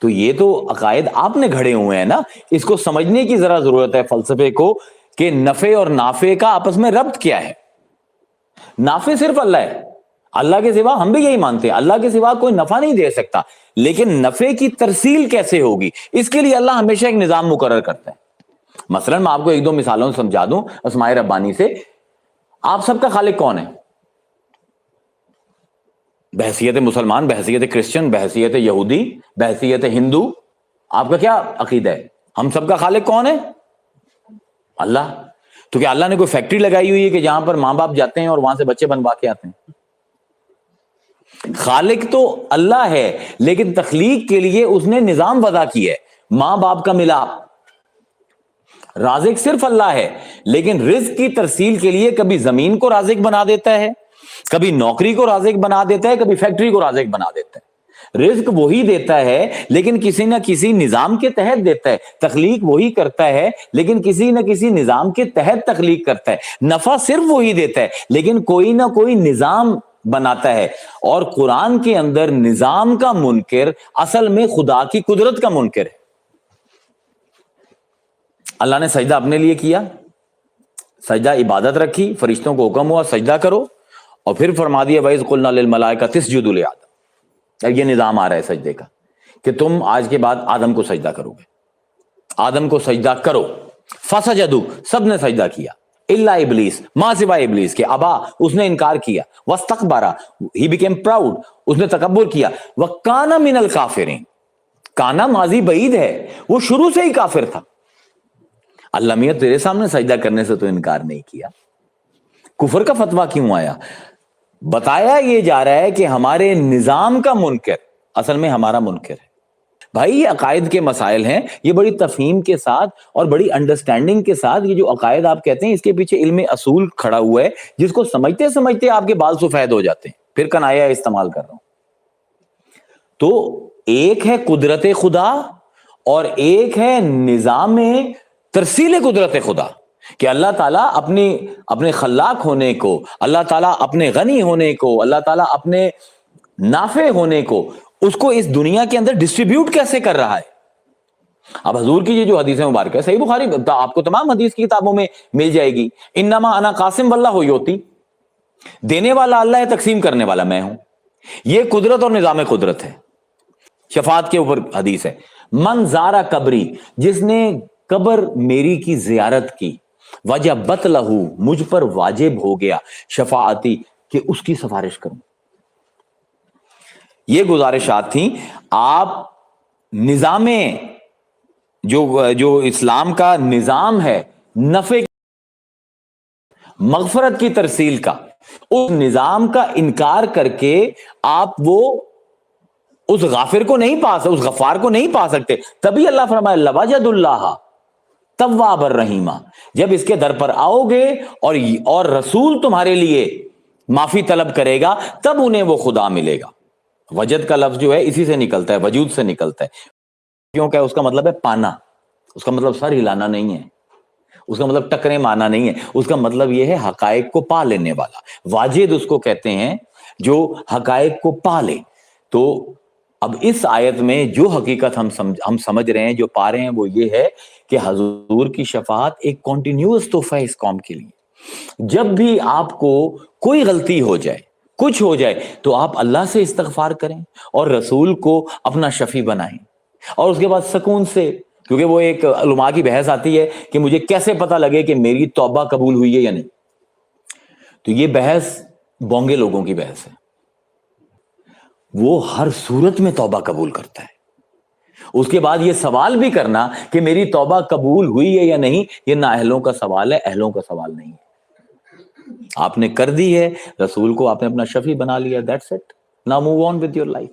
تو یہ تو عقائد آپ نے گھڑے ہوئے ہیں نا، اس کو سمجھنے کی ذرا ضرورت ہے فلسفے کو کہ نفع اور نافع کا آپس میں ربط کیا ہے۔ نافع صرف اللہ ہے، اللہ کے سوا ہم بھی یہی مانتے ہیں، اللہ کے سوا کوئی نفع نہیں دے سکتا، لیکن نفع کی ترسیل کیسے ہوگی، اس کے لیے اللہ ہمیشہ ایک نظام مقرر کرتا ہے۔ مثلا میں آپ کو ایک دو مثالوں سے سمجھا دوں اسماء ربانی سے۔ آپ سب کا خالق کون ہے؟ بحیثیت مسلمان، بحیثیت کرسچن، بحیثیت یہودی، بحیثیت ہندو، آپ کا کیا عقیدہ ہے؟ ہم سب کا خالق کون ہے؟ اللہ۔ تو کیا اللہ نے کوئی فیکٹری لگائی ہوئی ہے کہ جہاں پر ماں باپ جاتے ہیں اور وہاں سے بچے بنوا کے آتے ہیں؟ خالق تو اللہ ہے، لیکن تخلیق کے لیے اس نے نظام وضع کیا ہے، ماں باپ کا ملاپ۔ رازق صرف اللہ ہے، لیکن رزق کی ترسیل کے لیے کبھی زمین کو رازق بنا دیتا ہے، کبھی نوکری کو رازق بنا دیتا ہے، کبھی فیکٹری کو رازق بنا دیتا ہے۔ رزق وہی دیتا ہے لیکن کسی نہ کسی نظام کے تحت دیتا ہے، تخلیق وہی کرتا ہے لیکن کسی نہ کسی نظام کے تحت تخلیق کرتا ہے، نفع صرف وہی دیتا ہے لیکن کوئی نہ کوئی نظام بناتا ہے۔ اور قرآن کے اندر نظام کا منکر اصل میں خدا کی قدرت کا منکر ہے۔ اللہ نے سجدہ اپنے لیے کیا، سجدہ عبادت رکھی، فرشتوں کو حکم ہوا سجدہ کرو، اور پھر فرما دیا وَإِذْ قُلْنَا لِلْمَلَائِكَةِ اسْجُدُوا لِآدَمَ۔ اب یہ نظام آ رہا ہے سجدے کا کہ تم آج کے بعد آدم کو سجدہ کرو گے، آدم کو سجدہ کرو۔ فَسَجَدُوا، سب نے سجدہ کیا، الا ابلیس، ماں سوائے ابلیس کے، ابا، اس نے انکار کیا، وَاسْتَكْبَرَ، he became proud، اس نے تکبر کیا، وَكَانَ مِنَ الْكَافِرِينَ، کانا ماضی بعید ہے، وہ شروع سے ہی کافر تھا۔ اللہ میاں تیرے سامنے سجدہ کرنے سے تو انکار نہیں کیا، کفر کا فتویٰ کیوں آیا؟ بتایا یہ جا رہا ہے کہ ہمارے نظام کا منکر اصل میں ہمارا منکر ہے۔ بھائی یہ عقائد کے مسائل ہیں، یہ بڑی تفہیم کے ساتھ اور بڑی انڈرسٹینڈنگ کے ساتھ، یہ جو عقائد آپ کہتے ہیں اس کے پیچھے علم اصول کھڑا ہوا ہے جس کو سمجھتے سمجھتے آپ کے بال سفید ہو جاتے ہیں۔ پھر کنایا استعمال کر رہا ہوں۔ تو ایک ہے قدرت خدا اور ایک ہے نظام ترسیل قدرت خدا، کہ اللہ تعالیٰ اپنے خلاق ہونے کو، اللہ تعالیٰ اپنے غنی ہونے کو، اللہ تعالیٰ اپنے نافع ہونے کو، اس کو اس دنیا کے اندر ڈسٹریبیوٹ کیسے کر رہا ہے۔ اب حضور کی یہ جو حدیث مبارکہ ہے، صحیح بخاری آپ کو تمام حدیث کی کتابوں میں مل جائے گی، انما انا قاسم واللہ یؤتی، دینے والا اللہ ہے، تقسیم کرنے والا میں ہوں۔ یہ قدرت اور نظام قدرت ہے۔ شفاعت کے اوپر حدیث ہے، من زارا قبری، جس نے قبر میری کی زیارت کی، وجبت لہو، مجھ پر واجب ہو گیا، شفاعتی، کہ اس کی سفارش کروں۔ یہ گزارشات تھیں۔ آپ نظام جو اسلام کا نظام ہے نفع مغفرت کی ترسیل کا، اس نظام کا انکار کر کے آپ وہ اس غافر کو نہیں پا سکتے، اس غفار کو نہیں پا سکتے۔ تبھی اللہ فرمائے لوجد اللہ تواب الرحیمہ، جب اس کے در پر آؤ گے اور رسول تمہارے لیے معافی طلب کرے گا تب انہیں وہ خدا ملے گا۔ وجد کا لفظ جو ہے اسی سے نکلتا ہے، وجود سے نکلتا ہے، کیونکہ اس کا مطلب ہے پانا، اس کا مطلب سر ہلانا نہیں ہے، اس کا مطلب ٹکرے مارنا نہیں ہے، اس کا مطلب یہ ہے حقائق کو پا لینے والا۔ واجد اس کو کہتے ہیں جو حقائق کو پا لے۔ تو اب اس آیت میں جو حقیقت ہم سمجھ رہے ہیں، جو پا رہے ہیں، وہ یہ ہے کہ حضور کی شفاعت ایک کنٹینیوس تحفہ ہے اس قوم کے لیے۔ جب بھی آپ کو کوئی غلطی ہو جائے، کچھ ہو جائے، تو آپ اللہ سے استغفار کریں اور رسول کو اپنا شفیع بنائیں، اور اس کے بعد سکون سے، کیونکہ وہ ایک علماء کی بحث آتی ہے کہ مجھے کیسے پتہ لگے کہ میری توبہ قبول ہوئی ہے یا نہیں، تو یہ بحث بونگے لوگوں کی بحث ہے۔ وہ ہر صورت میں توبہ قبول کرتا ہے۔ اس کے بعد یہ سوال بھی کرنا کہ میری توبہ قبول ہوئی ہے یا نہیں، یہ نااہلوں کا سوال ہے، اہلوں کا سوال نہیں ہے۔ آپ نے کر دی ہے، رسول کو آپ نے اپنا شفیع بنا لیا، that's it, now move on with your life.